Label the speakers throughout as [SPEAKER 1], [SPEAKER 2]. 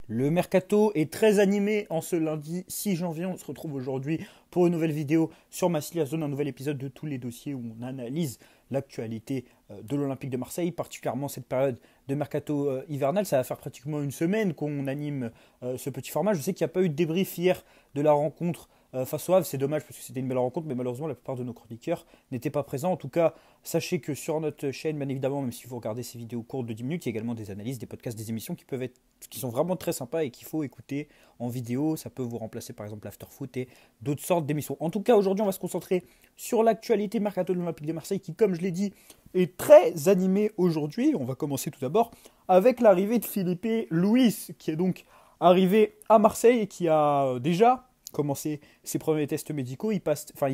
[SPEAKER 1] Le mercato est très animé en ce lundi 6 janvier. On se retrouve aujourd'hui pour une nouvelle vidéo sur Massilia Zone, un nouvel épisode de tous les dossiers où on analyse l'actualité de l'Olympique de Marseille, particulièrement cette période de mercato hivernal. Ça va faire pratiquement une semaine qu'on anime ce petit format. Je sais qu'il n'y a pas eu de débrief hier de la rencontre face au Havre. C'est dommage parce que c'était une belle rencontre, mais malheureusement la plupart de nos chroniqueurs n'étaient pas présents. En tout cas, sachez que sur notre chaîne, bien évidemment, même si vous regardez ces vidéos courtes de 10 minutes, il y a également des analyses, des podcasts, des émissions qui sont vraiment très sympas et qu'il faut écouter en vidéo. Ça peut vous remplacer par exemple l'Afterfoot et d'autres sortes d'émissions. En tout cas, aujourd'hui, on va se concentrer sur l'actualité mercato de l'Olympique de Marseille qui, comme je l'ai dit, est très animée aujourd'hui. On va commencer tout d'abord avec l'arrivée de Felipe Luis, qui est donc arrivé à Marseille et qui a déjà commencé ses premiers tests médicaux. Il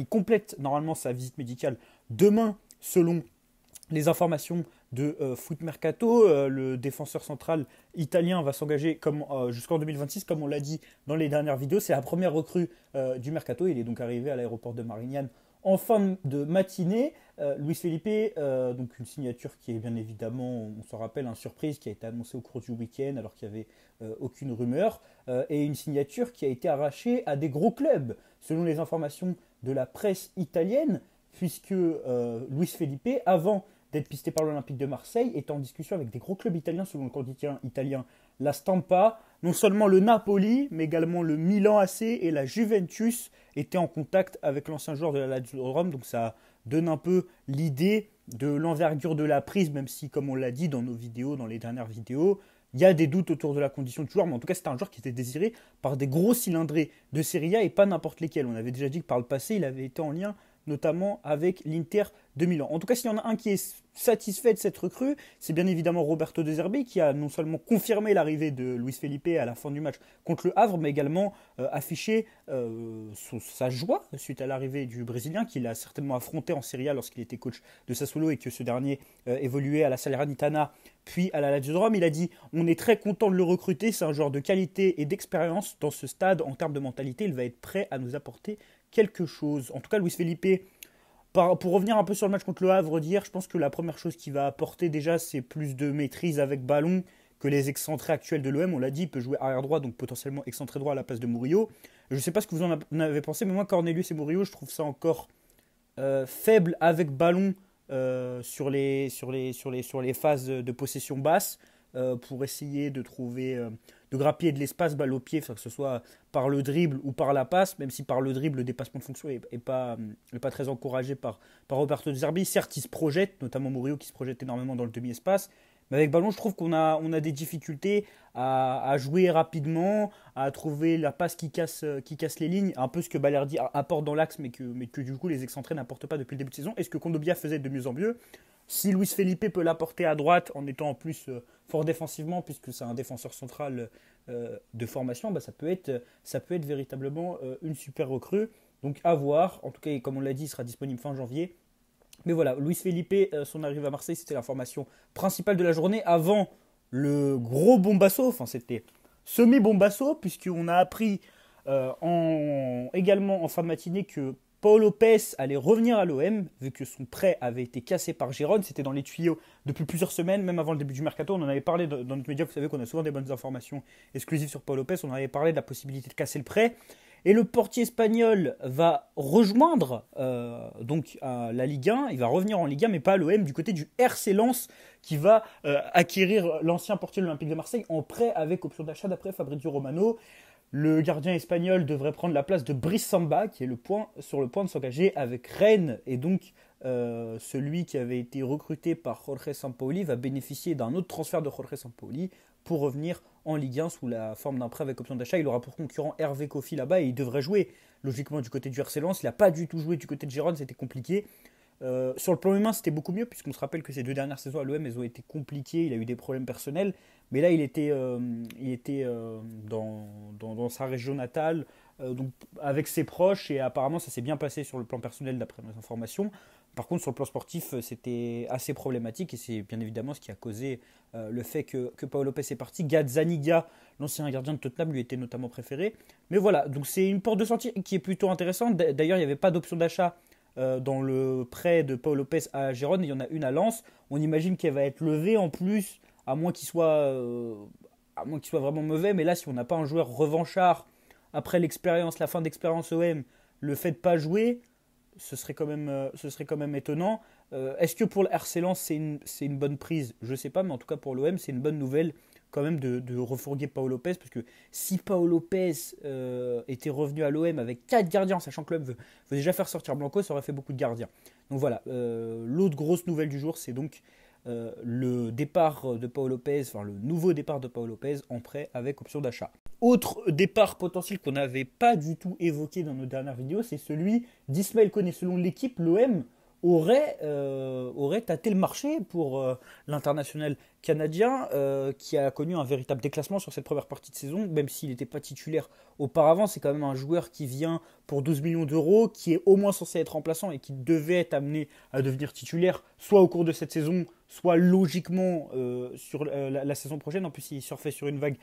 [SPEAKER 1] complète normalement sa visite médicale demain, selon les informations de Foot Mercato. Le défenseur central italien va s'engager jusqu'en 2026, comme on l'a dit dans les dernières vidéos. C'est la première recrue du Mercato. Il est donc arrivé à l'aéroport de Marignane en fin de matinée. Luis Felipe, donc une signature qui est bien évidemment, on s'en rappelle, une surprise qui a été annoncée au cours du week-end alors qu'il n'y avait aucune rumeur, et une signature qui a été arrachée à des gros clubs, selon les informations de la presse italienne, puisque Luis Felipe, avant d'être pisté par l'Olympique de Marseille, est en discussion avec des gros clubs italiens, selon le quotidien italien La Stampa. Non seulement le Napoli, mais également le Milan AC et la Juventus étaient en contact avec l'ancien joueur de la Lazio Rome. Donc ça donne un peu l'idée de l'envergure de la prise, même si, comme on l'a dit dans nos vidéos, dans les dernières vidéos, il y a des doutes autour de la condition du joueur, mais en tout cas, c'était un joueur qui était désiré par des gros cylindrés de Serie A et pas n'importe lesquels. On avait déjà dit que par le passé, il avait été en lien notamment avec l'Inter de Milan. En tout cas, s'il y en a un qui est satisfait de cette recrue, c'est bien évidemment Roberto De Zerbi, qui a non seulement confirmé l'arrivée de Luis Felipe à la fin du match contre le Havre, mais également affiché sa joie suite à l'arrivée du Brésilien, qu'il a certainement affronté en Serie A lorsqu'il était coach de Sassuolo et que ce dernier évoluait à la Salernitana puis à la Lazio Rome. Il a dit: on est très content de le recruter, c'est un joueur de qualité et d'expérience dans ce stade. En termes de mentalité, il va être prêt à nous apporter quelque chose. En tout cas, Luis Felipe, pour revenir un peu sur le match contre le Havre d'hier, je pense que la première chose qu'il va apporter déjà, c'est plus de maîtrise avec ballon que les excentrés actuels de l'OM. On l'a dit, il peut jouer arrière droit, donc potentiellement excentré droit à la place de Murillo. Je ne sais pas ce que vous en avez pensé, mais moi, Cornelius et Murillo, je trouve ça encore faible avec ballon sur les phases de possession basse, pour essayer de trouver, de grappiller de l'espace balle au pied, que ce soit par le dribble ou par la passe, même si par le dribble le dépassement de fonction n'est pas très encouragé par Roberto De Zerbi. Certes, il se projette, notamment Murillo qui se projette énormément dans le demi-espace, mais avec ballon, je trouve qu'on a des difficultés à jouer rapidement, à trouver la passe qui casse les lignes, un peu ce que Balerdi apporte dans l'axe, mais que du coup les excentrés n'apportent pas depuis le début de saison, et ce que Kondogbia faisait de mieux en mieux. Si Luis Felipe peut l'apporter à droite en étant en plus fort défensivement, puisque c'est un défenseur central de formation, bah, ça peut être véritablement une super recrue. Donc à voir. En tout cas, comme on l'a dit, il sera disponible fin janvier. Mais voilà, Luis Felipe, son arrivée à Marseille, c'était l'information principale de la journée avant le gros bombasso. Enfin, c'était semi-bombasso, puisqu'on a appris également en fin de matinée que Paul Lopez allait revenir à l'OM, vu que son prêt avait été cassé par Gérone. C'était dans les tuyaux depuis plusieurs semaines, même avant le début du mercato. On en avait parlé dans notre média. Vous savez qu'on a souvent des bonnes informations exclusives sur Paul Lopez. On avait parlé de la possibilité de casser le prêt. Et le portier espagnol va rejoindre donc la Ligue 1. Il va revenir en Ligue 1, mais pas à l'OM, du côté du RC Lens, qui va acquérir l'ancien portier de l'Olympique de Marseille en prêt avec option d'achat d'après Fabrizio Romano. Le gardien espagnol devrait prendre la place de Brice Samba, qui est sur le point de s'engager avec Rennes. Et donc, celui qui avait été recruté par Jorge Sampaoli va bénéficier d'un autre transfert de Jorge Sampaoli pour revenir en Ligue 1 sous la forme d'un prêt avec option d'achat. Il aura pour concurrent Hervé Kofi là-bas et il devrait jouer logiquement du côté du RC Lens. Il n'a pas du tout joué du côté de Gérone, c'était compliqué. Sur le plan humain, c'était beaucoup mieux, puisqu'on se rappelle que ces 2 dernières saisons à l'OM, elles ont été compliquées. Il a eu des problèmes personnels, mais là, il était dans sa région natale, donc avec ses proches, et apparemment, ça s'est bien passé sur le plan personnel, d'après mes informations. Par contre, sur le plan sportif, c'était assez problématique, et c'est bien évidemment ce qui a causé le fait que Paolo Lopez est parti. Gazaniga, l'ancien gardien de Tottenham, lui était notamment préféré. Mais voilà, donc c'est une porte de sortie qui est plutôt intéressante. D'ailleurs, il n'y avait pas d'option d'achat dans le prêt de Paul Lopez à Gérone, il y en a une à Lens. On imagine qu'elle va être levée en plus, à moins qu'il soit à moins qu'il soit vraiment mauvais, mais là, si on n'a pas un joueur revanchard, après l'expérience, la fin d'expérience OM, le fait de pas jouer, ce serait quand même étonnant. Est-ce que pour le RC Lens, c'est une bonne prise? Je ne sais pas, mais en tout cas pour l'OM, c'est une bonne nouvelle quand même de refourguer Paolo Lopez, parce que si Paolo Lopez était revenu à l'OM avec 4 gardiens, sachant que l'OM veut déjà faire sortir Blanco, ça aurait fait beaucoup de gardiens. Donc voilà, l'autre grosse nouvelle du jour, c'est donc le départ de Paolo Lopez, enfin le nouveau départ de Paolo Lopez en prêt avec option d'achat. Autre départ potentiel qu'on n'avait pas du tout évoqué dans nos dernières vidéos, c'est celui d'Ismaël Koné. Selon l'équipe, l'OM aurait tâté le marché pour l'international canadien qui a connu un véritable déclassement sur cette première partie de saison, même s'il n'était pas titulaire auparavant. C'est quand même un joueur qui vient pour 12 millions d'euros, qui est au moins censé être remplaçant et qui devait être amené à devenir titulaire, soit au cours de cette saison, soit logiquement sur la saison prochaine. En plus, il surfait sur une vague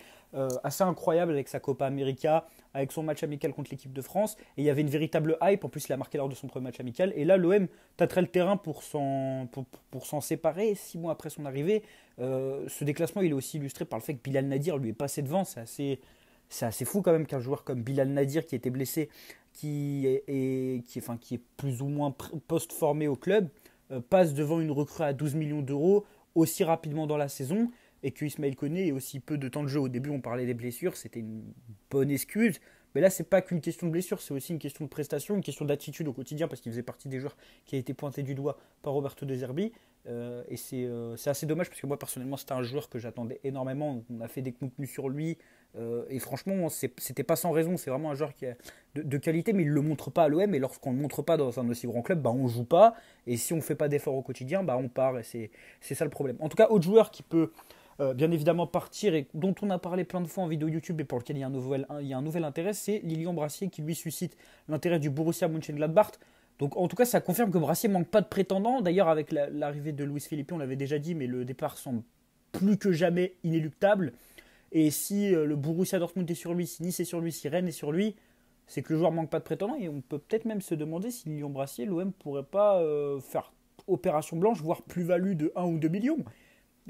[SPEAKER 1] assez incroyable avec sa Copa América, avec son match amical contre l'équipe de France. Et il y avait une véritable hype. En plus, il a marqué lors de son premier match amical. Et là, l'OM tâterait le terrain pour s'en séparer 6 mois après son arrivée. Ce déclassement, il est aussi illustré par le fait que Bilal Nadir lui est passé devant. C'est assez fou quand même qu'un joueur comme Bilal Nadir, qui était blessé, qui est plus ou moins post-formé au club, passe devant une recrue à 12 millions d'euros aussi rapidement dans la saison, et que Ismaël Koné ait aussi peu de temps de jeu. Au début, on parlait des blessures, c'était une bonne excuse. Mais là, c'est pas qu'une question de blessure, c'est aussi une question de prestation, une question d'attitude au quotidien, parce qu'il faisait partie des joueurs qui a été pointé du doigt par Roberto De Zerbi. Et c'est assez dommage, parce que moi, personnellement, c'était un joueur que j'attendais énormément. On a fait des contenus sur lui. Et franchement, c'était pas sans raison. C'est vraiment un joueur qui a de qualité, mais il ne le montre pas à l'OM. Et lorsqu'on ne le montre pas dans un aussi grand club, bah, on ne joue pas. Et si on ne fait pas d'efforts au quotidien, bah, on part. Et c'est ça le problème. En tout cas, autre joueur qui peut bien évidemment partir et dont on a parlé plein de fois en vidéo YouTube et pour lequel il y a un nouvel intérêt, c'est Lilian Brassier qui lui suscite l'intérêt du Borussia Mönchengladbach. Donc en tout cas, ça confirme que Brassier manque pas de prétendants. D'ailleurs, avec l'arrivée de Luis Felipe, on l'avait déjà dit, mais le départ semble plus que jamais inéluctable. Et si le Borussia Dortmund est sur lui, si Nice est sur lui, si Rennes est sur lui, c'est que le joueur manque pas de prétendants. Et on peut peut-être même se demander si Lilian Brassier, l'OM pourrait pas faire opération blanche, voire plus-value de 1 ou 2 millions.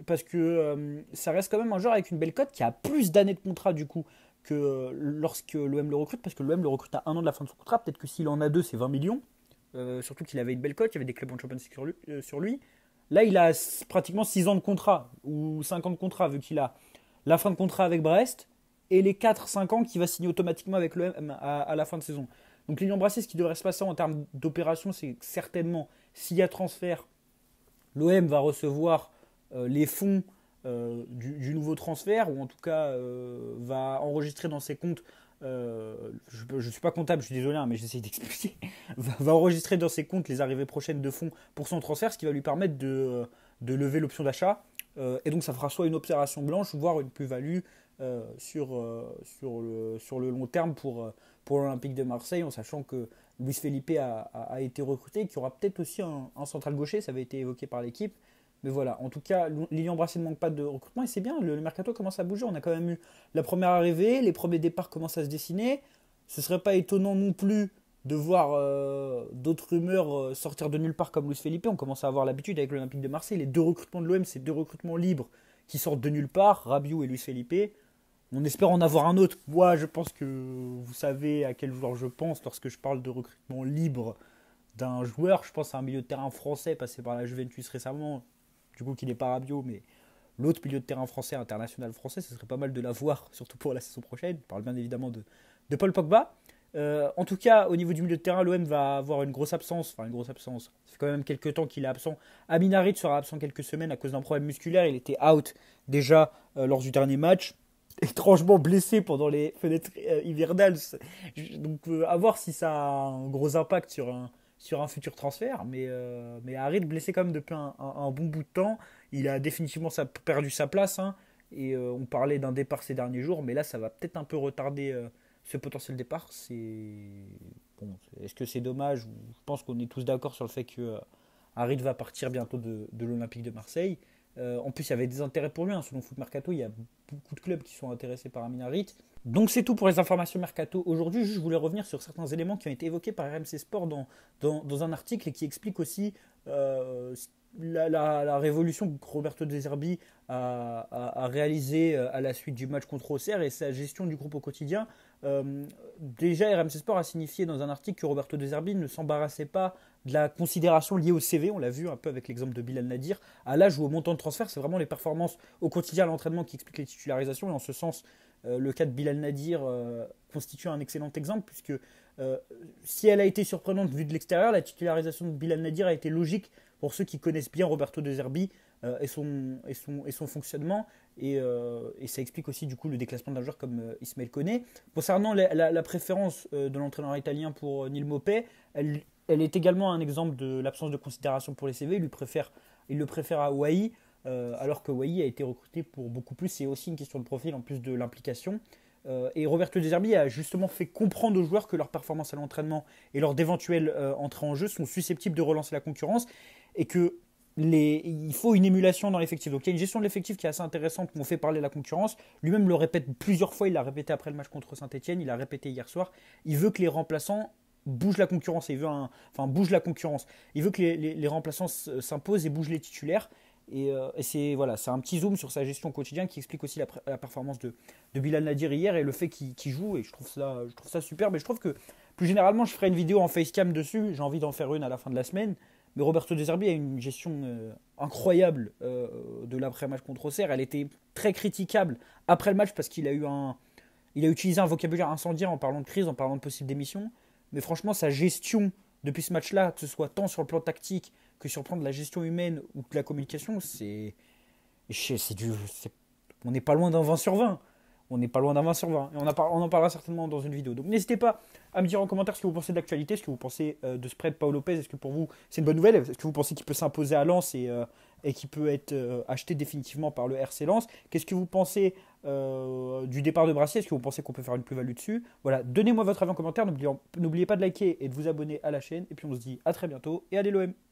[SPEAKER 1] Parce que ça reste quand même un joueur avec une belle cote qui a plus d'années de contrat du coup que lorsque l'OM le recrute, parce que l'OM le recrute à 1 an de la fin de son contrat. Peut-être que s'il en a 2, c'est 20 millions. Surtout qu'il avait une belle cote, il y avait des clubs en Champions League sur lui. Là, il a pratiquement 6 ans de contrat, ou 5 ans de contrat, vu qu'il a la fin de contrat avec Brest, et les 4-5 ans qu'il va signer automatiquement avec l'OM à la fin de saison. Donc Lilian Brassier, ce qui devrait se passer en termes d'opération, c'est certainement, s'il y a transfert, l'OM va recevoir les fonds du nouveau transfert, ou en tout cas va enregistrer dans ses comptes, je ne suis pas comptable, je suis désolé, hein, mais j'essaie d'expliquer, va enregistrer dans ses comptes les arrivées prochaines de fonds pour son transfert, ce qui va lui permettre de lever l'option d'achat, et donc ça fera soit une opération blanche, voire une plus-value sur le long terme pour l'Olympique de Marseille, en sachant que Luis Felipe a été recruté, qu'il y aura peut-être aussi un central gaucher, ça avait été évoqué par l'équipe. Mais voilà, en tout cas, Lilian Brassier ne manque pas de recrutement et c'est bien, le mercato commence à bouger. On a quand même eu la première arrivée, les premiers départs commencent à se dessiner. Ce ne serait pas étonnant non plus de voir d'autres rumeurs sortir de nulle part comme Luis Felipe. On commence à avoir l'habitude avec l'Olympique de Marseille. Les 2 recrutements de l'OM, c'est 2 recrutements libres qui sortent de nulle part, Rabiot et Luis Felipe. On espère en avoir un autre. Moi, je pense que vous savez à quel joueur je pense lorsque je parle de recrutement libre d'un joueur. Je pense à un milieu de terrain français passé par la Juventus récemment. Du coup, qui n'est pas Rabiot, mais l'autre milieu de terrain français, international français, ce serait pas mal de l'avoir, surtout pour la saison prochaine. Je parle bien évidemment de Paul Pogba. En tout cas, au niveau du milieu de terrain, l'OM va avoir une grosse absence. Enfin, une grosse absence. Ça fait quand même quelques temps qu'il est absent. Amin Harit sera absent quelques semaines à cause d'un problème musculaire. Il était out déjà lors du dernier match. Étrangement blessé pendant les fenêtres hivernales. Donc, à voir si ça a un gros impact sur un futur transfert, mais Harit blessé quand même depuis un bon bout de temps. Il a définitivement perdu sa place, hein, et on parlait d'un départ ces derniers jours, mais là ça va peut-être un peu retarder ce potentiel départ. Est-ce que c'est dommage? Je pense qu'on est tous d'accord sur le fait que Harit va partir bientôt de l'Olympique de Marseille. En plus, il y avait des intérêts pour lui, hein. Selon Foot Mercato, il y a beaucoup de clubs qui sont intéressés par Amin Harit. Donc c'est tout pour les informations Mercato aujourd'hui. Juste, je voulais revenir sur certains éléments qui ont été évoqués par RMC Sport dans un article et qui expliquent aussi la révolution que Roberto De Zerbi a réalisée à la suite du match contre Auxerre et sa gestion du groupe au quotidien. Déjà, RMC Sport a signifié dans un article que Roberto De Zerbi ne s'embarrassait pas de la considération liée au CV, on l'a vu un peu avec l'exemple de Bilal Nadir, à l'âge ou au montant de transfert, c'est vraiment les performances au quotidien à l'entraînement qui expliquent les titularisations, et en ce sens, le cas de Bilal Nadir constitue un excellent exemple, puisque si elle a été surprenante vue de l'extérieur, la titularisation de Bilal Nadir a été logique pour ceux qui connaissent bien Roberto De Zerbi et son fonctionnement. Et ça explique aussi du coup le déclassement d'un joueur comme Ismaël Koné. Concernant la préférence de l'entraîneur italien pour Neil Maupay, elle est également un exemple de l'absence de considération pour les CV. Il le préfère à Wai, alors que Wai a été recruté pour beaucoup plus. C'est aussi une question de profil en plus de l'implication. Et Roberto De Zerbi a justement fait comprendre aux joueurs que leur performance à l'entraînement et lors d'éventuelles entrées en jeu sont susceptibles de relancer la concurrence et que il faut une émulation dans l'effectif. Donc il y a une gestion de l'effectif qui est assez intéressante, où on fait parler la concurrence. Lui-même le répète plusieurs fois, il l'a répété après le match contre Saint-Etienne, il l'a répété hier soir. Il veut que les remplaçants bougent la concurrence, bougent la concurrence. Il veut que les remplaçants s'imposent et bougent les titulaires. Et c'est voilà, c'est un petit zoom sur sa gestion quotidienne qui explique aussi la performance de Bilal Nadir hier et le fait qu'il joue. Et je trouve ça super. Mais je trouve que plus généralement, je ferai une vidéo en facecam dessus. J'ai envie d'en faire une à la fin de la semaine. Mais Roberto De Zerbi a une gestion incroyable de l'après-match contre Auxerre. Elle était très critiquable après le match parce il a utilisé un vocabulaire incendiaire en parlant de crise, en parlant de possible démission. Mais franchement, sa gestion depuis ce match-là, que ce soit tant sur le plan tactique que sur le plan de la gestion humaine ou de la communication, on n'est pas loin d'un 20 sur 20. On n'est pas loin d'un 20 sur 20. Et on en parlera certainement dans une vidéo. Donc n'hésitez pas à me dire en commentaire ce que vous pensez de l'actualité, ce que vous pensez de ce prêt de Paul Lopez. Est-ce que pour vous c'est une bonne nouvelle? Est-ce que vous pensez qu'il peut s'imposer à Lens et qu'il peut être acheté définitivement par le RC Lens? Qu'est-ce que vous pensez du départ de Brassier? Est-ce que vous pensez qu'on peut faire une plus-value dessus? Voilà, donnez-moi votre avis en commentaire. N'oubliez pas de liker et de vous abonner à la chaîne. Et puis on se dit à très bientôt et allez l'OM.